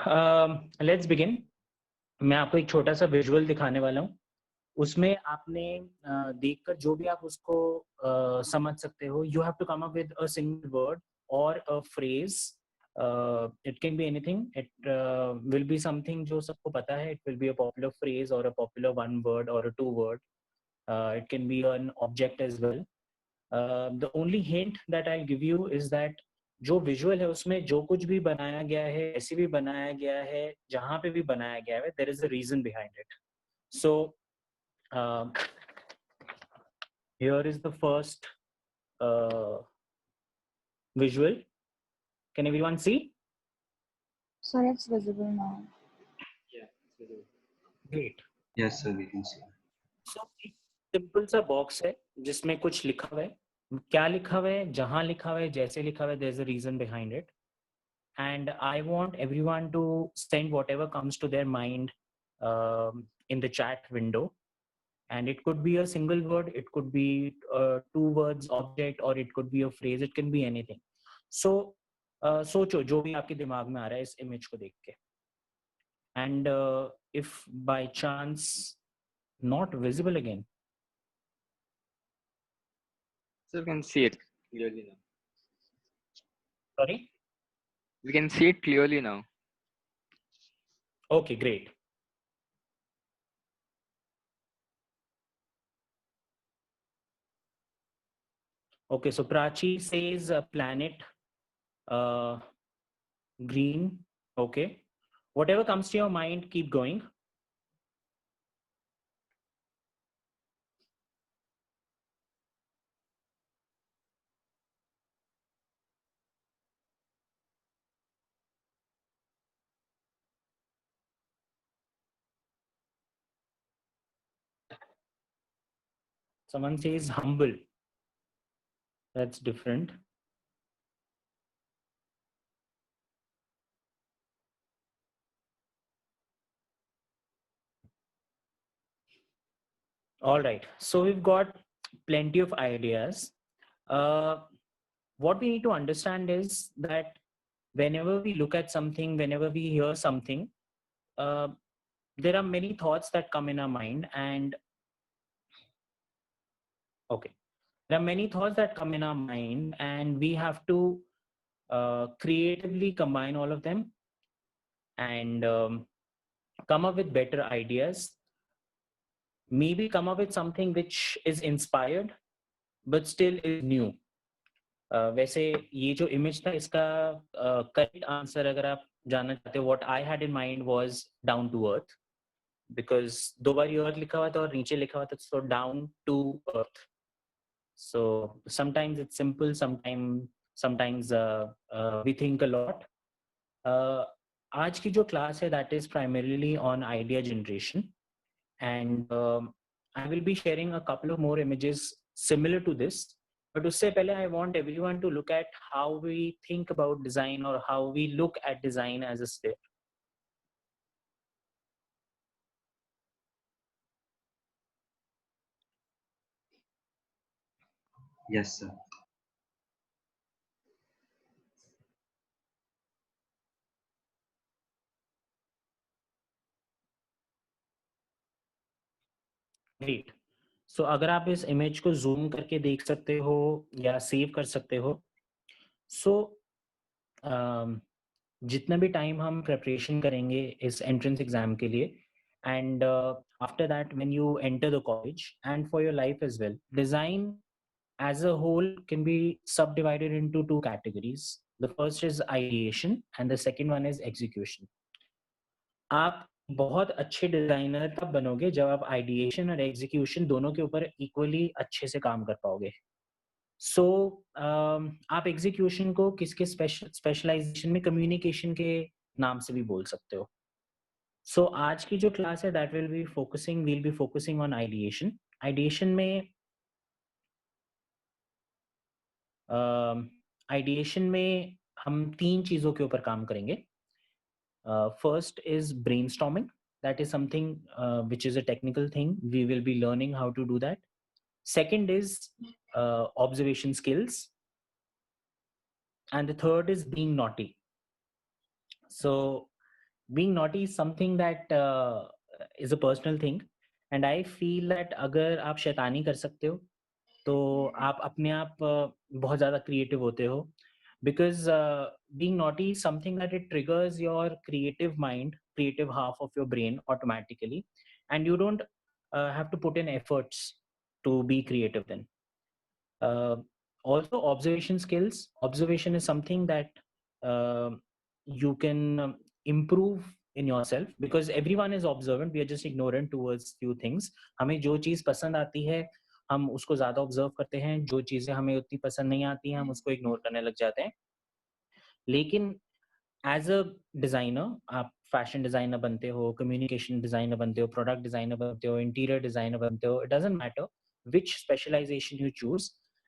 Let's begin. मैं आपको एक छोटा सा विजुअल दिखाने वाला हूँ। उसमें आपने देखकर जो भी आप उसको समझ सकते हो, you have to come up with a single word or a phrase. It can be anything, it will be something जो सबको पता है, it will be a popular phrase or a popular one word or a two word. It can be an object as well. The only hint that I'll give you is that जो visual है उसमें जो कुछ भी बनाया गया है, ऐसे भी बनाया गया है, जहाँ पे भी बनाया गया है, there is a reason behind it. So here is the first uh, visual. Can everyone see? Sir, it's visible now. Yeah, it's visible. Great. Yes, sir, we can see. So simple सा box है जिसमें कुछ लिखा हुआ है. क्या लिखा हुआ है, जहां लिखा हुआ है, जैसे लिखा हुआ है, there is a reason behind it. And I want everyone to send whatever comes to their mind in the chat window. And it could be a single word, it could be two words object, or it could be a phrase, it can be anything. So सोचो जो भी आपके दिमाग में आ रहा है इस image को देख के. And if by chance not visible again. So we can see it clearly now. Sorry? We can see it clearly now. Okay, great. Okay, so Prachi says planet, green. Okay. Whatever comes to your mind, keep going. Someone says humble. That's different. All right. So we've got plenty of ideas. What we need to understand is that whenever we look at something, whenever we hear something, there are many thoughts that come in our mind. And okay, there are many thoughts that come in our mind, and we have to creatively combine all of them and come up with better ideas. Maybe come up with something which is inspired but still is new. वैसे ये जो image था इसका correct answer अगर आप जानना चाहते हो, what I had in mind was down to earth, because दो बार अर्थ लिखा हुआ था और नीचे लिखा हुआ था, so down to earth. So sometimes it's simple, sometimes we think a lot. आज की जो क्लास है that is primarily on idea generation, and I will be sharing a couple of more images similar to this. But उससे पहले I want everyone to look at how we think about design or how we look at design as a sphere. Yes, sir. Great. So अगर आप इस image को zoom करके देख सकते हो या सेव कर सकते हो, so जितना भी टाइम हम प्रेपरेशन करेंगे इस एंट्रेंस एग्जाम के लिए, and after that when you enter the college and for your life as well, design as a whole can be subdivided into two categories. The first is ideation and the second one is execution. आप बहुत अच्छे designer तब बनोगे जब आप ideation और execution दोनों के ऊपर इक्वली अच्छे से काम कर पाओगे. सो आप एग्जीक्यूशन को किसके स्पेशलाइजेशन में कम्युनिकेशन के नाम से भी बोल सकते हो. सो आज की जो क्लास है that will be focusing on ideation. Ideation में आइडिएशन में हम तीन चीज़ों के ऊपर काम करेंगे. First is brainstorming. That is something which is a technical thing. We will be learning how to do that. Second is observation skills. And the third is being naughty. So being naughty is something that is a personal thing, and I feel that अगर आप शैतानी कर सकते हो तो आप अपने आप बहुत ज़्यादा क्रिएटिव होते हो, because being naughty is something that it triggers your creative mind, creative half of your brain automatically, and you don't have to put in efforts to be creative then. uh, Also, observation skills. Observation is something that uh, you can improve in yourself, because everyone is observant. We are just ignorant towards few things. हमें जो चीज़ पसंद आती है हम उसको ज़्यादा observe करते हैं, जो चीज़ें हमें उतनी पसंद नहीं आती हैं हम उसको इग्नोर करने लग जाते हैं. लेकिन एज अ डिज़ाइनर, आप फैशन डिज़ाइनर बनते हो, कम्युनिकेशन डिज़ाइनर बनते हो, प्रोडक्ट डिज़ाइनर बनते हो, इंटीरियर डिज़ाइनर बनते हो, it doesn't matter which specialization you choose.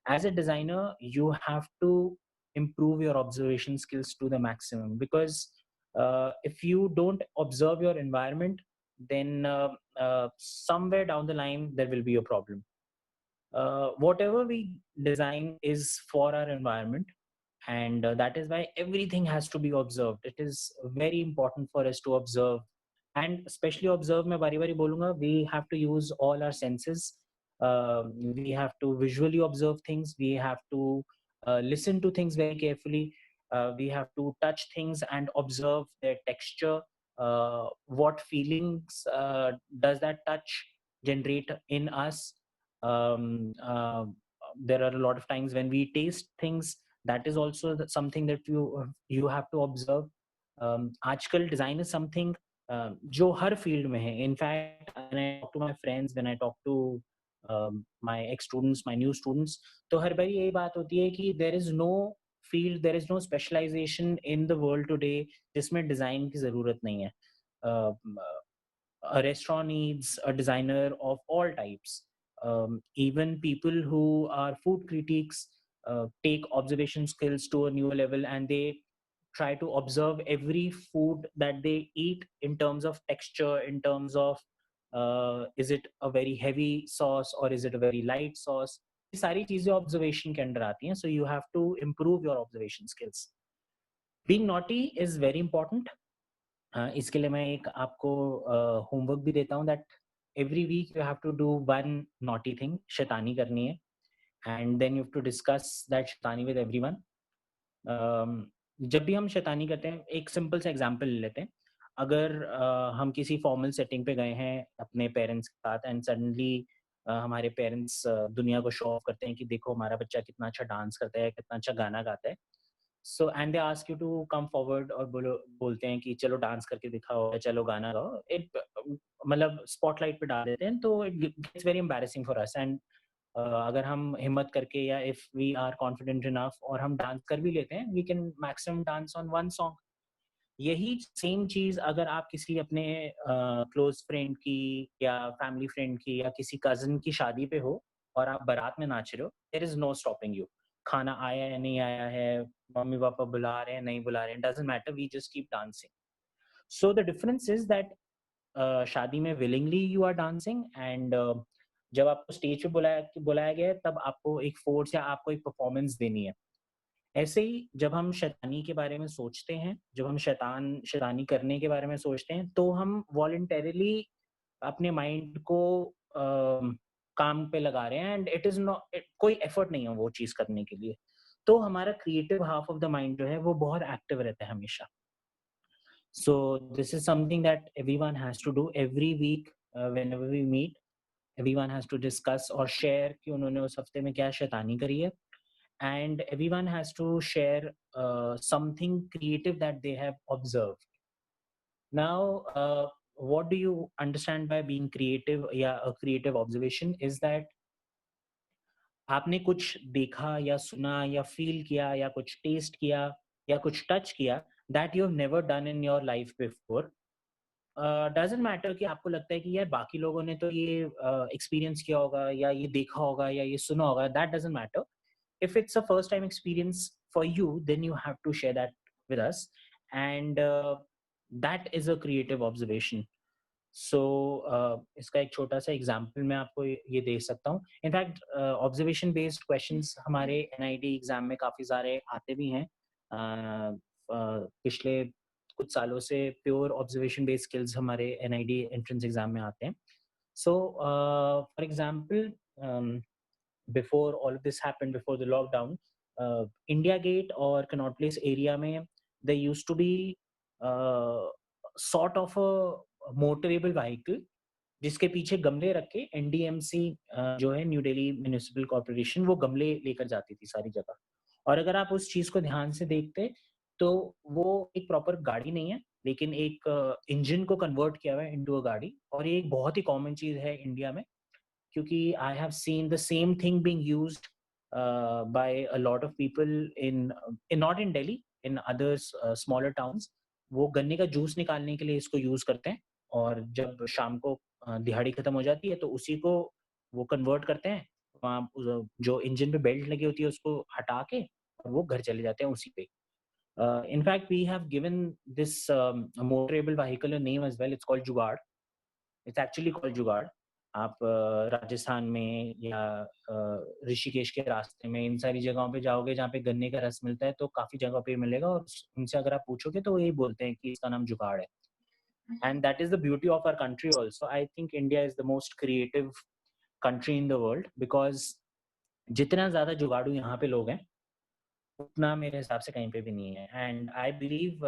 As a designer, you have to improve your observation skills to the maximum, because if you don't observe your environment, then somewhere down the line there will be a problem. Whatever we design is for our environment, and that is why everything has to be observed. It is very important for us to observe, and especially observe मैं बारी बारी बोलूँगा, we have to use all our senses. We have to visually observe things, we have to listen to things very carefully, we have to touch things and observe their texture. What feelings does that touch generate in us? um, uh, there are a lot of times when we taste things, that is also something that you have to observe. आजकल design is something जो हर field में है. In fact when I talk to my friends, when I talk to my ex students, my new students, तो हर बार यही बात होती है कि there is no field, there is no specialization in the world today जिसमें डिजाइन की जरूरत नहीं है. uh, a restaurant needs a designer of all types. Even people who are food critics take observation skills to a new level, and they try to observe every food that they eat in terms of texture, in terms of is it a very heavy sauce or is it a very light sauce. ये सारी चीजें observation के under आती हैं, so you have to improve your observation skills. Being naughty is very important. इसके लिए मैं एक आपको होमवर्क भी देता हूँ, that every week you have to do one naughty thing. शैतानी करनी है, and then you have to discuss that शैतानी विद एवरीवन. जब भी हम शैतानी करते हैं, एक सिंपल सा एग्जांपल ले लेते हैं. अगर हम किसी फॉर्मल सेटिंग पे गए हैं अपने पेरेंट्स के साथ, एंड सडनली हमारे पेरेंट्स दुनिया को शो ऑफ करते हैं कि देखो हमारा बच्चा कितना अच्छा डांस करता है, कितना अच्छा गाना गाता है. So and they ask you to come forward, और बोलते हैं कि चलो डांस करके दिखाओ, चलो गाना गाओ. इट मतलब स्पॉटलाइट पे डाल देते हैं, तो it gets very embarrassing for us. And अगर हम हिम्मत करके, या if we are confident enough और हम डांस कर भी लेते हैं, we can maximum dance on one song. यही सेम चीज अगर आप किसी अपने क्लोज फ्रेंड की या फैमिली फ्रेंड की या किसी कजन की शादी पे हो और आप बारात में नाच रहे हो, there is no stopping you. खाना आया है नहीं आया है, मम्मी पापा बुला रहे हैं नहीं बुला रहे हैं, doesn't matter, we just keep dancing. So the difference is that शादी में willingly you are dancing, and जब आपको स्टेज पे बुलाया गया है, तब आपको एक फोर्स या आपको एक परफॉर्मेंस देनी है. ऐसे ही जब हम शैतानी के बारे में सोचते हैं, जब हम शैतानी करने के बारे में सोचते हैं, तो हम वॉलंटरीली अपने माइंड को काम पे लगा रहे हैं, एंड इट इज नॉट, कोई एफर्ट नहीं है वो चीज करने के लिए. तो हमारा creative half of the mind जो है वो बहुत एक्टिव रहता है हमेशा. So this is something that everyone has to do every week. Whenever we meet, everyone has to discuss और शेयर कि उन्होंने उस हफ्ते में क्या शैतानी करी है, and everyone has to share something creative that they have observed. Now, what do you understand by being creative? Yeah, a creative observation is that आपने कुछ देखा या सुना या फील किया या कुछ टेस्ट किया या कुछ टच किया that you have never done in your life before. Doesn't matter कि आपको लगता है कि यार बाकी लोगों ने तो ये एक्सपीरियंस किया होगा या ये देखा होगा या ये सुना होगा, that doesn't matter. If it's a first time experience for you, then you have to share that with us, and that is a creative observation. So इसका एक छोटा सा एग्जांपल मैं आपको ये दे सकता हूँ. इनफैक्ट ऑब्जर्वेशन बेस्ड क्वेश्चंस हमारे NIT एग्जाम में काफी सारे आते भी हैं. पिछले कुछ सालों से प्योर ऑब्जर्वेशन बेस्ड स्किल्स हमारे NID एंट्रेंस एग्जाम में आते हैं. So, for example, before all of this happened, before the lockdown, India Gate or Connaught Place area में there used to be sort of a motorable vehicle जिसके पीछे गमले रख के NDMC जो है न्यू दिल्ली म्युनिसिपल कॉर्पोरेशन वो गमले लेकर जाती थी सारी जगह. और अगर आप उस चीज को ध्यान से देखते तो वो एक प्रॉपर गाड़ी नहीं है लेकिन एक इंजन को कन्वर्ट किया हुआ है इनटू अ गाड़ी. और ये एक बहुत ही कॉमन चीज है इंडिया में क्योंकि I have seen the same thing being used by a lot of people in not in Delhi, in other smaller towns. वो गन्ने का जूस निकालने के लिए इसको यूज करते हैं और जब शाम को दिहाड़ी खत्म हो जाती है तो उसी को वो कन्वर्ट करते हैं. वहाँ जो इंजन पे बेल्ट लगी होती है उसको हटा के और वो घर चले जाते हैं उसी पे. In fact, we have given this motorable vehicle a name as well. It's called जुगाड़. It's actually called जुगाड़. आप राजस्थान में या ऋषिकेश के रास्ते में इन सारी जगहों पे जाओगे जहाँ पे गन्ने का रस मिलता है तो काफी जगह पे मिलेगा और उनसे अगर आप पूछोगे तो यही बोलते हैं कि इसका नाम जुगाड़ है. And that is the beauty of our country also. I think India is the most creative country in the world because जितना ज्यादा जुगाड़ू यहाँ पे लोग हैं उतना मेरे हिसाब से कहीं पे भी नहीं है. एंड आई बिलीव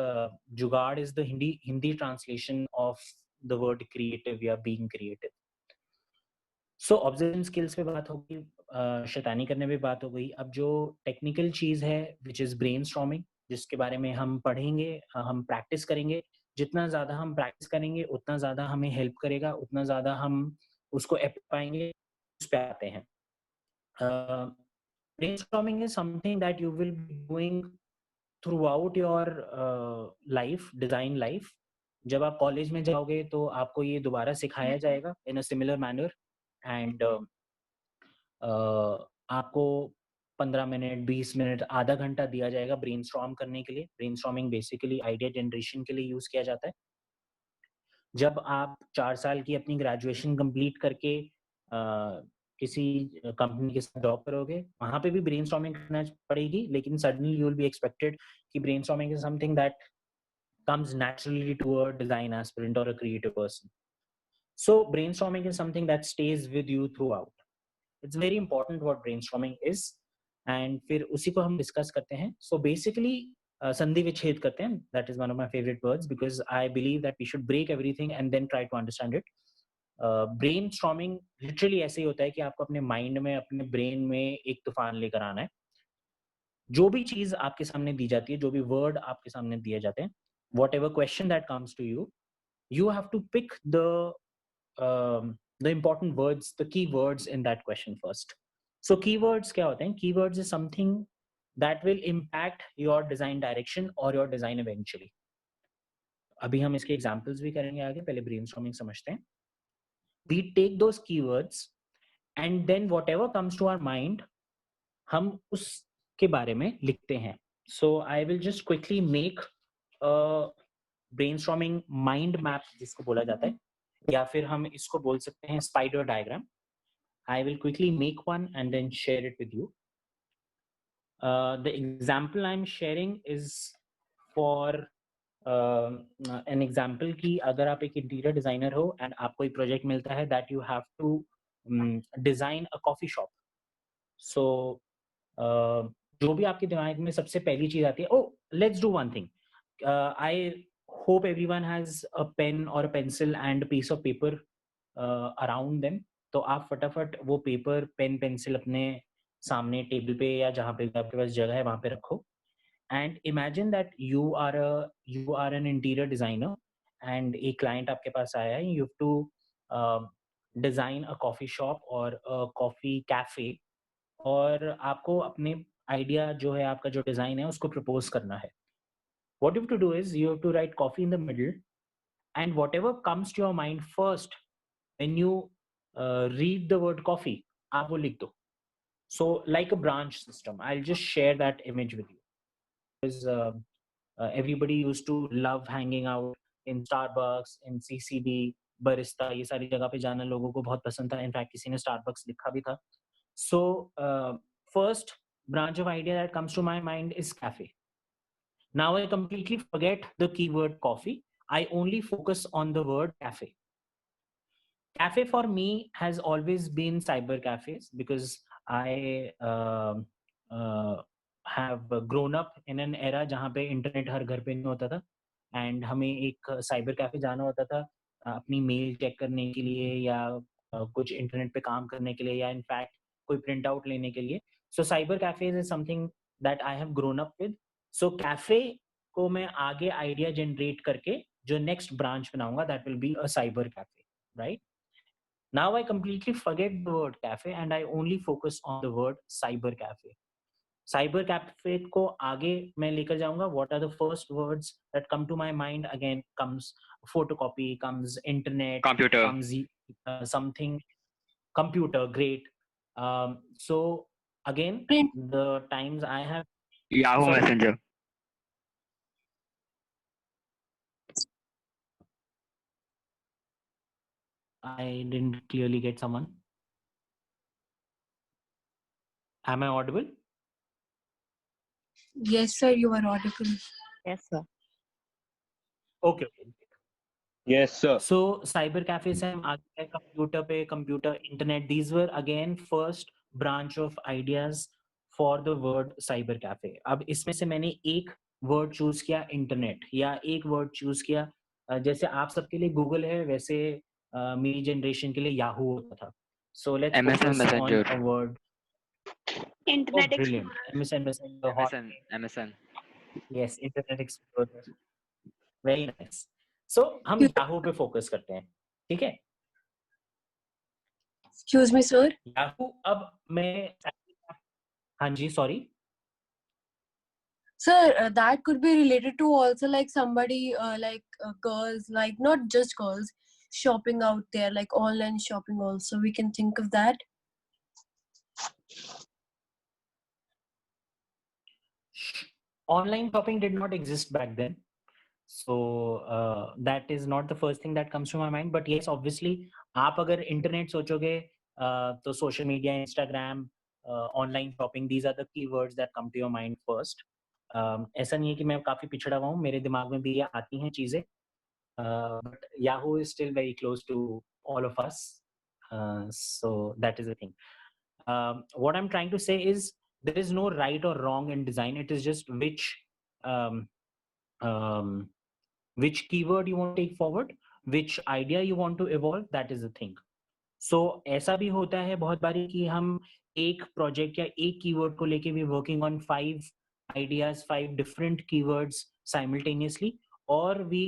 जुगाड़ is the Hindi translation of the word creative या बीइंग क्रिएटिव. सो ऑब्जर्वेशन स्किल्स पे बात होगी, शैतानी करने पे बात हो गई. अब जो टेक्निकल चीज है विच इज ब्रेनस्टॉर्मिंग जिसके बारे में हम पढ़ेंगे, हम प्रैक्टिस करेंगे. जितना ज्यादा हम प्रैक्टिस करेंगे उतना ज्यादा हमें हेल्प करेगा, उतना ज्यादा हम उसको अप्लाई पाएंगे. उस पे आते हैं. Brainstorming is something that you will be doing throughout your life, design life. जब आप कॉलेज में जाओगे तो आपको ये दोबारा सिखाया जाएगा in a similar manner and आपको 15 मिनट 20 मिनट आधा घंटा दिया जाएगा ब्रेनस्टॉर्म करने के लिए. ब्रेनस्टॉर्मिंग बेसिकली आइडिया जनरेशन के लिए यूज किया जाता है. जब आप 4 साल की अपनी ग्रेजुएशन कंप्लीट करके किसी कंपनी के साथ जॉब करोगे वहां पे भी ब्रेनस्टॉर्मिंग करना पड़ेगी लेकिन suddenly you will be expected कि brainstorming is something that comes naturally to a design aspirant or a creative person. So brainstorming is something that stays with you throughout. It's very important what brainstorming is and फिर उसी को हम discuss करते हैं. So basically संधि विच्छेद करते हैं. That is one of my favorite words because I believe that we should break everything and then try to understand it. Brainstorming literally ऐसे ही होता है कि आपको अपने माइंड में अपने ब्रेन में एक तूफान लेकर आना है. जो भी चीज आपके सामने दी जाती है, जो भी वर्ड आपके सामने दिए जाते हैं, whatever question that comes to you, you have to pick the important words, the key words in that question first. So keywords क्या होते हैं? Keywords is something that will impact your design direction or your design eventually. अभी हम इसके examples भी करेंगे आगे, पहले ब्रेनस्टॉर्मिंग समझते हैं. We take those keywords and then whatever comes to our mind हम उसके बारे में लिखते हैं. So I will just quickly make a brainstorming mind map जिसको बोला जाता है या फिर हम इसको बोल सकते हैं spider diagram. I will quickly make one and then share it with you. The example I'm sharing is for an example कि अगर आप एक इंटीरियर डिजाइनर हो एंड आपको एक प्रोजेक्ट मिलता है that you have to design a coffee shop. So जो भी आपके दिमाग में सबसे पहली चीज आती है, oh let's do one thing. I hope everyone has a pen और a pencil and piece of paper around them. तो आप फटाफट वो पेपर पेन पेंसिल अपने सामने टेबल पे या जहाँ पे आपके पास जगह है वहां पे रखो. And imagine that you are an interior designer and a client आपके पास आया है. You have to design a coffee shop or a coffee cafe और आपको अपने आइडिया जो है, आपका जो डिजाइन है उसको प्रपोज करना है. What you have to do is you have to write coffee in the middle and whatever comes to your mind first when you read the word coffee आप वो लिख दो. So like a branch system. I'll just share that image with you. Everybody used to love hanging out in Starbucks, in CCD, Barista, ये सारी जगह पे जाना लोगों को बहुत पसंद था. इनफैक्ट किसी ने Starbucks लिखा भी था. So first branch of idea that comes to my mind is cafe. Now I completely forget the keyword coffee. I only focus on the word cafe. Cafe for me has always been cyber cafes because I have grown up in an era जहाँ पे internet हर घर पे नहीं होता था and हमें एक cyber cafe जाना होता था अपनी मेल चेक करने के लिए या कुछ इंटरनेट पे काम करने के लिए या इनफैक्ट कोई प्रिंट आउट लेने के लिए सो cyber cafes is something that I have grown up with so cafe को मैं आगे आइडिया जनरेट करके जो नेक्स्ट ब्रांच बनाऊंगा that will be a cyber cafe right Now I completely forget the word cafe and I only focus on the word cyber cafe. Cyber cafe को आगे मैं लेकर जाऊंगा. What are the first words that come to my mind? Again comes photocopy, comes internet, Computer. comes something computer. Great. So again, Print. the times I have. Yahoo Sorry? Messenger. I didn't clearly get someone. Am I audible? Yes, sir, you are audible. Yes, sir. Okay. Yes, sir. So cyber cafe से हम आगे computer पे computer internet these were again first branch of ideas for the word cyber cafe. अब इसमें से मैंने एक word choose किया internet या एक word choose किया जैसे आप सबके लिए Google है वैसे मेरी generation के लिए Yahoo होता था. So let's MSN focus on Messenger. a word. Internet Oh, brilliant. MSN Messenger. hot. MSN. Yes, Internet Explorer. Very nice. So हम Yahoo पे focus करते हैं. ठीक है? Excuse me, sir. याहू अब मैं हाँ जी sorry Sir, that could be related to also like somebody girls, like not just girls, shopping out there, like online shopping also. We can think of that. online shopping did not exist back then so that is not the first thing that comes to my mind but yes obviously आप अगर internet सोचोगे तो social media Instagram online shopping these are the keywords that come to your mind first ऐसा नहीं है कि मैं काफी पिछड़ा हुआ हूँ मेरे दिमाग में भी ये आती हैं चीजें but Yahoo is still very close to all of us so that is the thing what I'm trying to say is there is no right or wrong in design it is just um, which keyword you want to take forward which idea you want to evolve that is the thing so ऐसा भी होता है बहुत बारी कि हम एक project या एक कीवर्ड को लेके भी working on 5 ideas 5 different keywords simultaneously or we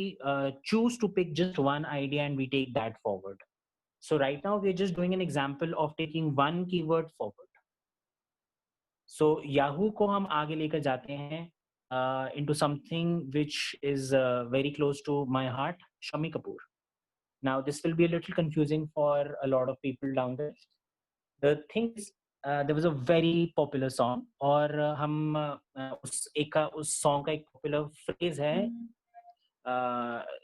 choose to pick just one idea and we take that forward so right now we're just doing an example of taking one keyword forward so Yahoo को हम आगे लेकर जाते हैं into something which is very close to my heart, Shami Kapoor. Now, this will be a little confusing for a lot of people down there. The thing is, there was a very popular song, और हम उस song का एक popular phrase है,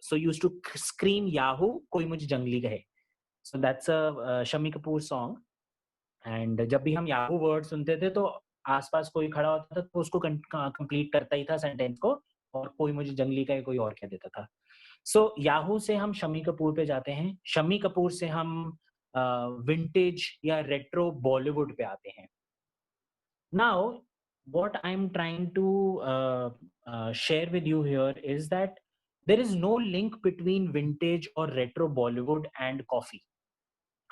so used to scream Yahoo, कोई मुझे जंगली कहे. So that's a Shami Kapoor song. And जब भी हम Yahoo word सुनते थे तो आसपास कोई खड़ा होता था तो उसको कंप्लीट करता ही था सेंटेंस को और कोई मुझे जंगली का कोई और कह देता था सो याहू से हम शमी कपूर पे जाते हैं शमी कपूर से हम विंटेज या रेट्रो बॉलीवुड पे आते हैं now what I'm trying to share with you here is that there is no link between vintage or retro Bollywood and coffee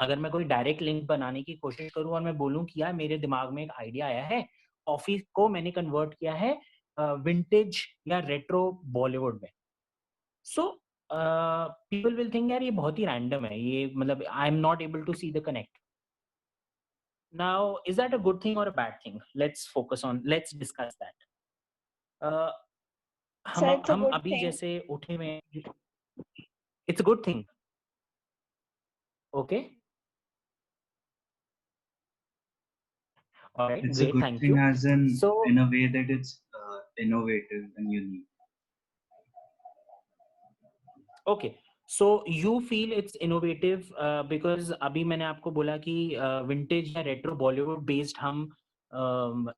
अगर मैं कोई डायरेक्ट लिंक बनाने की कोशिश करूं और मैं बोलूं कि यार मेरे दिमाग में एक आइडिया आया है कॉफी को मैंने कन्वर्ट किया है विंटेज या रेट्रो बॉलीवुड में सो पीपल विल थिंक यार ये बहुत ही रैंडम है ये मतलब I am not able to see the connect now is that a good thing or a bad thing let's discuss that हम अभी जैसे उठे में it's a good thing okay All right, It's great, a good thank thing you. as in So, in a way that it's innovative and unique. Okay, so you feel it's innovative because अभी मैंने आपको बोला कि vintage या retro Bollywood based हम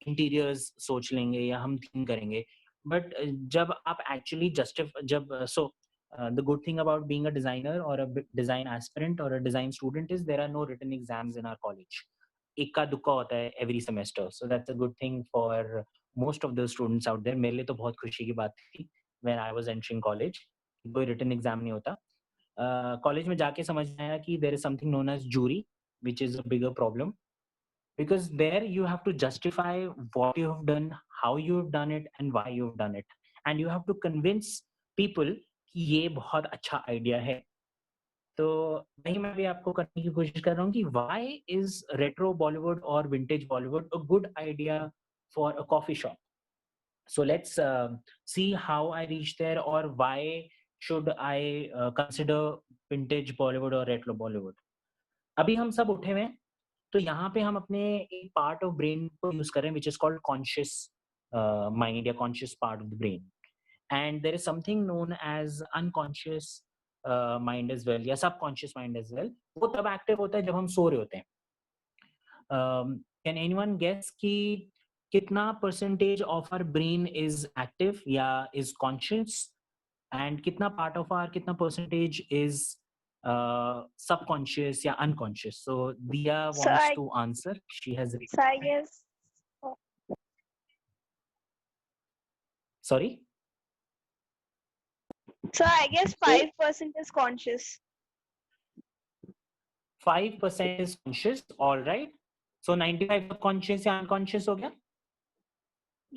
interiors सोच लेंगे या हम theme करेंगे. but जब आप actually justify जब the good thing about being a designer or a design aspirant or a design student is there are no written exams in our college. इक्का दुक्का होता है every semester, so that's a good thing for most of the students out there. मेरे लिए तो बहुत खुशी की बात थी when I was entering college, कोई written exam नहीं होता. College में जाके समझ में आया कि there is something known as jury, which is a bigger problem, because there you have to justify what you have done, how you have done it, and why you have done it, and you have to convince people कि ये बहुत अच्छा idea है. तो वही मैं भी आपको करने की कोशिश कर रहा हूँ कि why is retro Bollywood or vintage Bollywood a good idea for a coffee shop? So let's see how I reached there, or why should I consider vintage Bollywood or retro Bollywood. अभी हम सब उठे हुए हैं, तो यहाँ पे हम अपने एक पार्ट ऑफ ब्रेन को यूज कर रहे हैं which is called conscious mind या conscious part of the brain, and there is something known as unconscious mind as well या सबकॉन्शियस माइंड एज वेल. वो तब एक्टिव होता है जब हम सो रहे होते हैं. कैन एनीवन गेस कि कितना percentage of our brain is active या इज कॉन्शियस, एंड कितना पार्ट ऑफ आवर, कितना परसेंटेज इज subconscious या unconscious? So Dia wants to answer. She has raised So I her hand. guess. Sorry? So I guess 5% is conscious. 5% is conscious. All right. So 95 conscious या unconscious हो गया?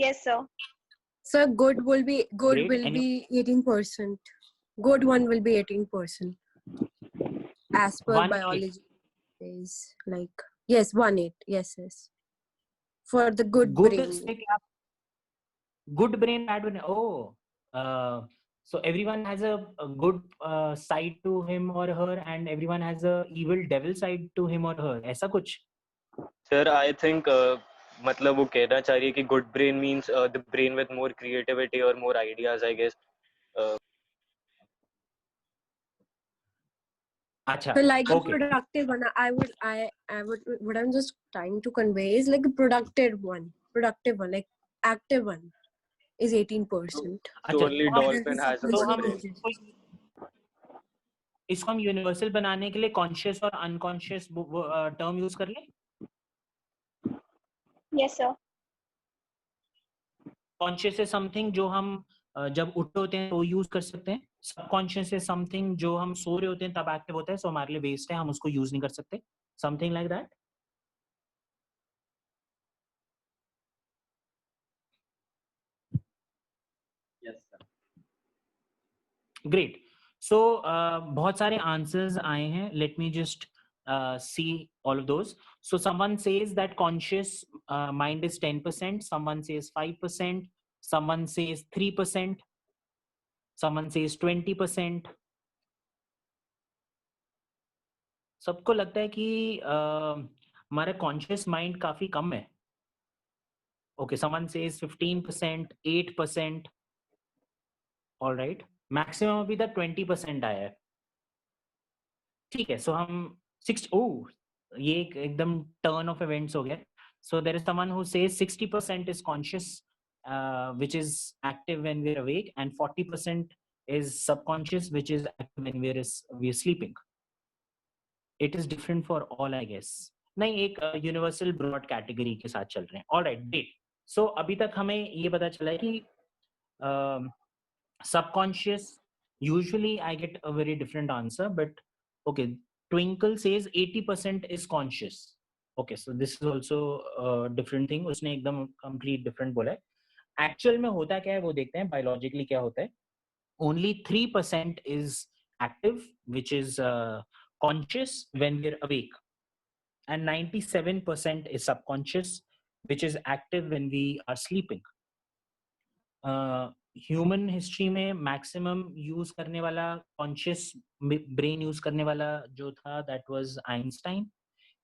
Yes, sir. So good will be Great. will be 18%. Good one will be 18%. As per 1/8. biology is like yes 1/8 yes for the good brain. से क्या? Good brain, bad brain. Oh, so everyone has a good side to him or her, and everyone has a evil devil side to him or her. ऐसा कुछ? Sir, I think मतलब वो कहना चाह रही है कि good brain means the brain with more creativity or more ideas, I guess. अच्छा. So like a Okay. productive one, I would what I'm just trying to convey is like a productive one, like active one is 18%. So only dolphin has a तो good हम brain. इसको हम universal बनाने के लिए conscious और unconscious term use कर लें. Yes, sir. कॉन्शियस है समथिंग जो हम जब उठे होते हैं तो यूज कर सकते हैं. सबकॉन्शियस है समथिंग जो हम सो रहे होते हैं तब एक्टिव होता है, सो हमारे लिए वेस्ट है, हम उसको यूज नहीं कर सकते. Something like that. Yes, sir. Great. So बहुत सारे आंसर्स आए हैं. Let me just see all of those. So someone says that conscious mind is 10%, someone says 5%, someone says 3%, someone says 20%. सबको लगता है कि हमारा कॉन्शियस माइंड काफी कम है. Okay, someone says 15%, 8%. All right, maximum अभी तक 20% आया है. ठीक है, सो हम 6 ओह ये एकदम टर्न ऑफ इवेंट्स हो गया. So there is someone who says 60% is conscious which is active when we're awake, and 40% is subconscious which is active when we're sleeping. It is different for all, I guess. नहीं, एक universal broad category के साथ चल रहे हैं. All right, great. सो अभी तक हमें ये पता चला है कि subconscious, usually I get a very different answer, but okay, Twinkle says 80% is conscious. Okay, so this is also a different thing. उसने एकदम complete different बोला है. Actual में होता क्या है वो देखते हैं. Biologically क्या होता है? Only 3% is active, which is conscious when we're awake, and 97% is subconscious, which is active when we are sleeping. Human history में मैक्सिमम यूज करने वाला कॉन्शियस ब्रेन यूज करने वाला जो था that was Einstein.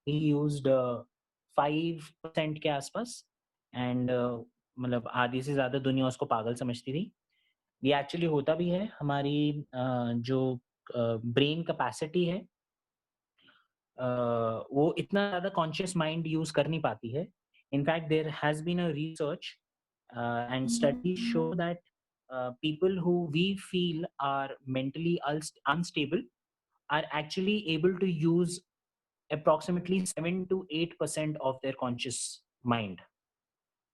He used 5% के आसपास, and मतलब आधी से ज्यादा दुनिया उसको पागल समझती थी. ये एक्चुअली होता भी है. हमारी जो ब्रेन कैपेसिटी है वो इतना ज्यादा कॉन्शियस माइंड यूज कर नहीं पाती है. In fact there has been a research and studies show that people who we feel are mentally unstable are actually able to use approximately 7 to 8% of their conscious mind.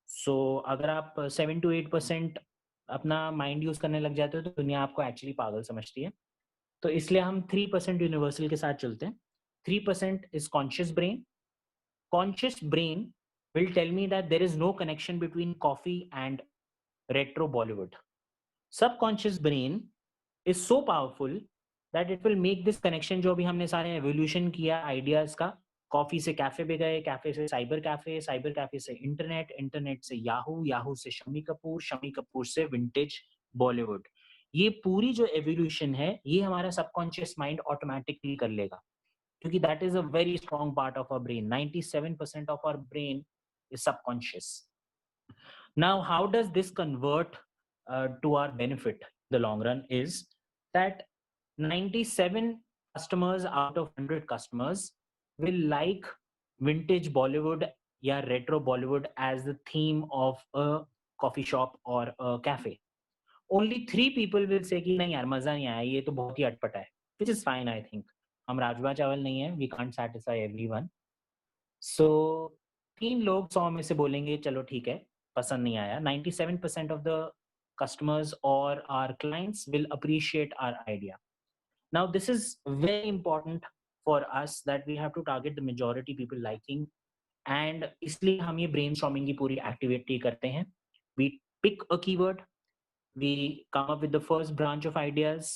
So अगर आप 7 to 8% अपना mind use करने लग जाते हो तो दुनिया आपको एक्चुअली पागल समझती है. तो इसलिए हम 3% यूनिवर्सल के साथ चलते हैं. 3% is conscious brain. Conscious brain will tell me that there is no connection between coffee and retro Bollywood. Subconscious brain is so powerful that it will make this connection जो भी हमने सारे एवोल्यूशन किया ideas का, coffee से cafe पे गए, cafe से साइबर कैफे से इंटरनेट, इंटरनेट से याहू, याहू से शम्मी कपूर से विंटेज बॉलीवुड. ये पूरी जो एवोल्यूशन है ये हमारा सबकॉन्शियस माइंड ऑटोमेटिकली कर लेगा, क्योंकि that is a very strong part of our brain. 97% of our brain is subconscious. Now, how does this convert to our benefit in the long run is that 97 customers out of 100 customers will like vintage Bollywood या retro Bollywood as the theme of a coffee shop or a cafe. Only 3 people will say कि नहीं यार मजा नहीं आया, ये तो बहुत ही अटपटा है, which is fine I think. हम राजमा चावल नहीं है, we can't satisfy everyone. So 3 लोग 100 में से बोलेंगे चलो ठीक है, पसंद नहीं आया. 97% of the customers or our clients will appreciate our idea. Now this is very important for us that we have to target the majority people liking, and इसलिए हम ये brainstorming की पूरी activity करते हैं. We pick a keyword, we come up with the first branch of ideas,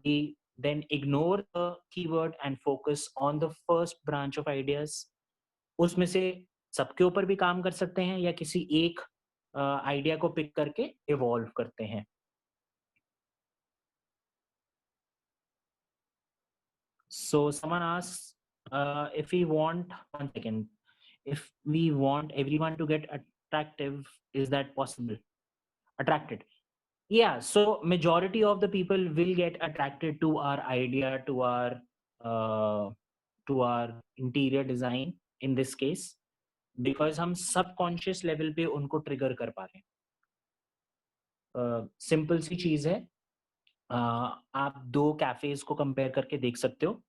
we then ignore the keyword and focus on the first branch of ideas. उसमें से सबके ऊपर भी काम कर सकते हैं या किसी एक आइडिया को पिक करके इवॉल्व करते हैं. So someone asks if we want, one second, if we want everyone to get attractive, is that possible? Attracted. Yeah, so majority of the people will get attracted to our idea, to our interior design in this case, because हम subconscious level पे उनको trigger कर पा रहे हैं. Simple सी चीज है, आप 2 कैफेज को कंपेयर करके देख सकते हो.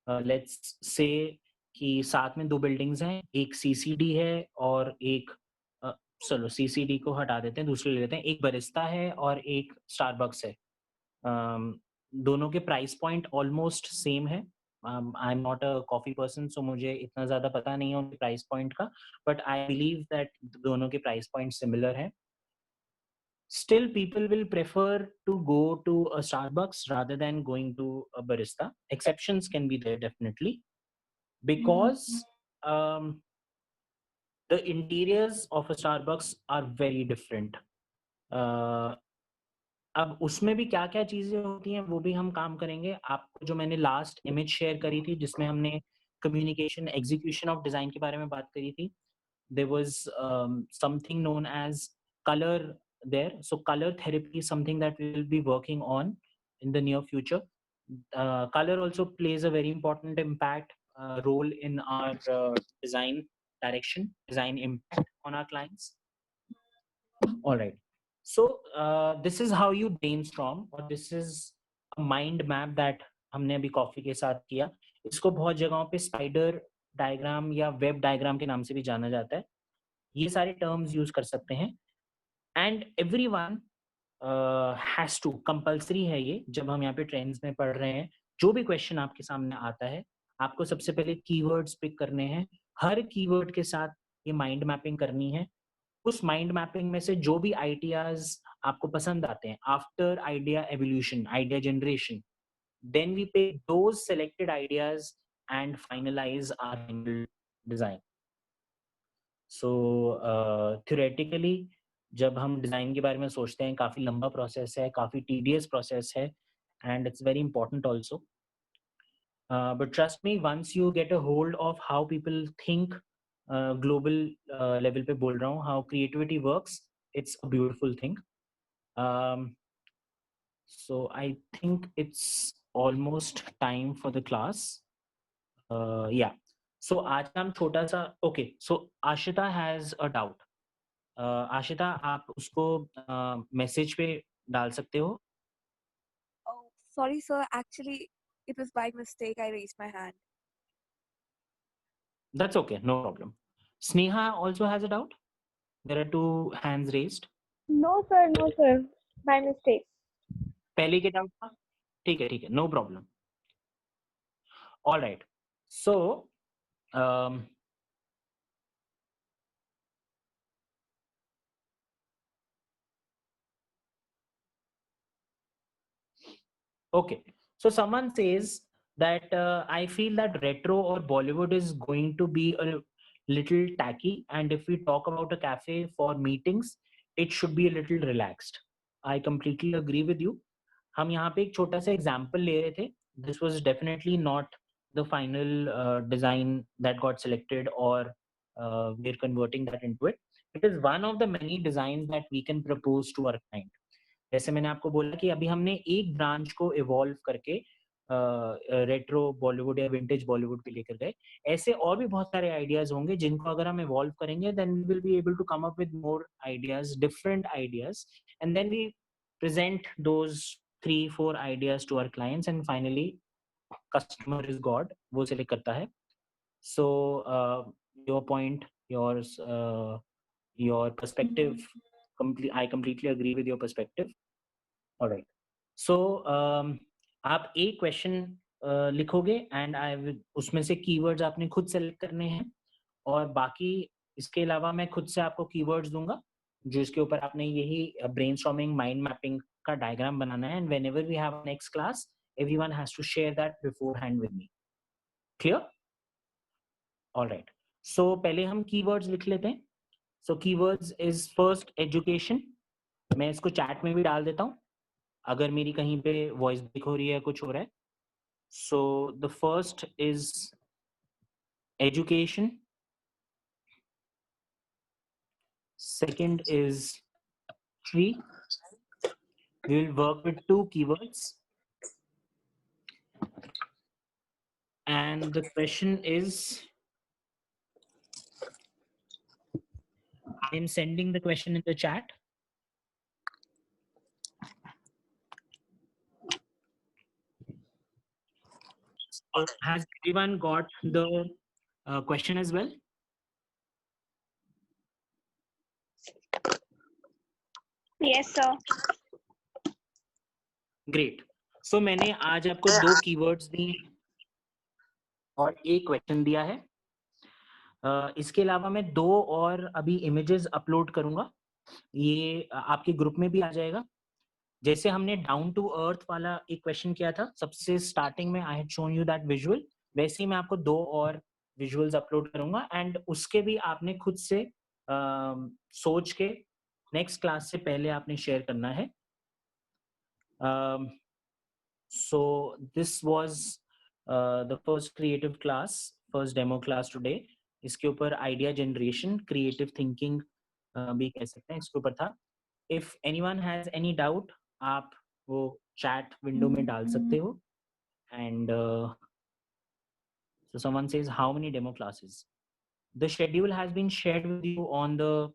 लेट्स से कि साथ में 2 बिल्डिंग्स हैं, एक सीसीडी है और एक चलो सीसीडी को हटा देते हैं, दूसरे ले लेते हैं. एक बरिस्ता है और एक स्टारबक्स है. दोनों के प्राइस पॉइंट ऑलमोस्ट सेम है. I am not a coffee person, so मुझे इतना ज़्यादा पता नहीं है उनके प्राइस पॉइंट का, बट आई बिलीव दैट दोनों के प्राइस पॉइंट सिमिलर हैं. Still, people will prefer to go to a Starbucks rather than going to a barista. Exceptions can be there definitely, because the interiors of a Starbucks are very different. अब उसमें भी क्या क्या चीजें होती हैं वो भी हम काम करेंगे. आपको जो मैंने लास्ट इमेज शेयर करी थी जिसमें हमने कम्युनिकेशन एग्जीक्यूशन ऑफ डिजाइन के बारे में बात करी थी, there was something known as color there. So color therapy is something that we will be working on in the near future. Color also plays a very important impact role in our design direction, design impact on our clients. All right. So this is how you brainstorm, or this is a mind map that हमने अभी coffee के साथ किया. इसको बहुत जगहों पे spider diagram या वेब डायग्राम के नाम से भी जाना जाता है. ये सारे टर्म्स यूज कर सकते हैं. And everyone has to, compulsory है ये, जब हम यहाँ पे ट्रेंड्स में पढ़ रहे हैं, जो भी क्वेश्चन आपके सामने आता है आपको सबसे पहले कीवर्ड्स पिक करने हैं. हर कीवर्ड के साथ ये माइंड मैपिंग करनी है. उस माइंड मैपिंग में से जो भी आइडियाज आपको पसंद आते हैं, after idea evolution, idea generation, then we pick those selected ideas and finalize our design. So theoretically जब हम डिज़ाइन के बारे में सोचते हैं, काफ़ी लंबा प्रोसेस है, काफ़ी टीडियस प्रोसेस है, and it's very important also. But trust me, once you get a hold of how people think, global level पे बोल रहा हूँ, how creativity works, it's a beautiful thing. So I think it's almost time for the class. या so आज का हम छोटा सा, okay, so Ashita has a doubt. Ashita आप उसको मैसेज पे डाल सकते हो. Oh, sorry, sir. Actually, it was by mistake. I raised my hand. That's okay, no problem. Sneha also has a doubt. There are 2 hands raised. No, sir. No, sir. By mistake. पहले के doubt था. ठीक है, no problem. All right. So okay. So someone says that I feel that retro or Bollywood is going to be a little tacky, and if we talk about a cafe for meetings, it should be a little relaxed. I completely agree with you. हम यहाँ पे एक छोटा सा example ले रहे थे. This was definitely not the final design that got selected, or we're converting that into it. It is one of the many designs that we can propose to our client. जैसे मैंने आपको बोला कि अभी हमने एक ब्रांच को evolve करके रेट्रो बॉलीवुड या विंटेज बॉलीवुड पे लेकर गए. ऐसे और भी बहुत सारे आइडियाज होंगे जिनको अगर हम इवॉल्व करेंगे, then we will be able to come up with more ideas, different ideas, and then we present those 3-4 ideas to our clients, and finally customer is god, वो select करता है. So your point, your perspective, I completely agree with your perspective. All right. So आप एक question लिखोगे, and उसमें से keywords आपने खुद सेलेक्ट करने हैं, और बाकी इसके अलावा मैं खुद से आपको कीवर्ड्स दूंगा जो इसके ऊपर आपने यही ब्रेनस्टॉर्मिंग, माइंड मैपिंग का डायग्राम बनाना है. And whenever we have next class, everyone has to share that beforehand with me. Clear? Alright. So पहले हम कीवर्ड्स लिख लेते हैं. So keywords is first education. मैं इसको चैट में भी डाल देता हूँ अगर मेरी कहीं पे वॉइस ब्रेक हो रही है, कुछ हो रहा है. So the first is education. Second is tree. We will work with 2 keywords. And the question is, I am sending the question in the chat. Has everyone got the question as well? Yes, sir. Great. So मैंने आज आपको 2 keywords दिए और एक question दिया है. इसके अलावा मैं 2 और अभी इमेजेस अपलोड करूंगा. ये आपके ग्रुप में भी आ जाएगा. जैसे हमने डाउन टू अर्थ वाला एक क्वेश्चन किया था सबसे स्टार्टिंग में, I had shown you that visual, वैसे ही मैं आपको 2 और विजुअल्स अपलोड करूंगा, एंड उसके भी आपने खुद से सोच के नेक्स्ट क्लास से पहले आपने शेयर करना है. So this was the first creative class, first demo class today. इसके ऊपर आइडिया जनरेशन, क्रिएटिव थिंकिंग भी कह सकते हैं, इसके ऊपर था. If anyone has any doubt, आप वो चैट विंडो में डाल सकते हो. And so someone says, how many demo classes? The schedule has been shared with you on the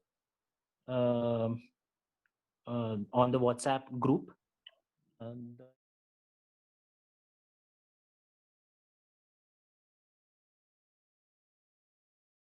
WhatsApp group.